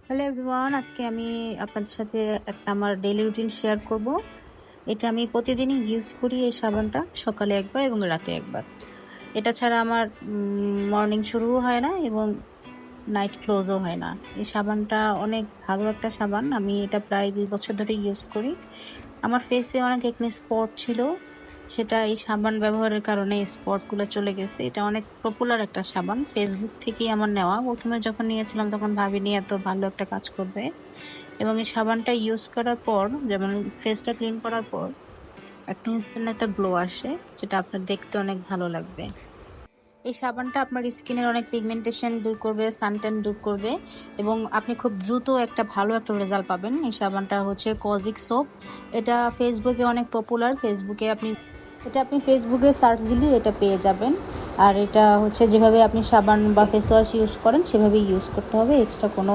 Hello everyone, আজকে আমি আপনাদের সাথে একটা আমার ডেইলি রুটিন শেয়ার করব। এটা আমি প্রতিদিনই ইউজ করি। এই সাবানটা সকালে একবার এবং রাতে একবার। এটা ছাড়া আমার মর্নিং শুরুও হয় না এবং নাইট ক্লোজও হয় না। এই সাবানটা অনেক ভালো একটা সাবান। আমি এটা প্রায় 2 বছর ধরে ইউজ করি। আমার ফেসে অনেক একনি স্পট ছিল, সেটা এই সাবান ব্যবহারের কারণে স্পট গুলো চলে গেছে। এটা অনেক পপুলার একটা সাবান, ফেসবুক থেকেই আমার নেওয়া। প্রথমে যখন নিয়েছিলাম তখন ভাবিনি এত ভালো একটা কাজ করবে, এবং এই সাবানটা ইউজ করার পর যেমন ফেসটা ক্লিন করার পর একটা ইনস্ট্যান্ট একটা গ্লো আসে, যেটা আপনার দেখতে অনেক ভালো লাগবে। এই সাবানটা আপনার স্কিনের অনেক পিগমেন্টেশন দূর করবে, সানট্যান দূর করবে, এবং আপনি খুব দ্রুত একটা ভালো একটা রেজাল্ট পাবেন। এই সাবানটা হচ্ছে কজিক সোপ। এটা ফেসবুকে অনেক পপুলার। আপনি ফেসবুকে সার্চ দিলে এটা পেয়ে যাবেন। আর এটা হচ্ছে যেভাবে আপনি সাবান বা ফেস ওয়াশ ইউজ করেন সেভাবেই ইউজ করতে হবে, এক্সট্রা কোনো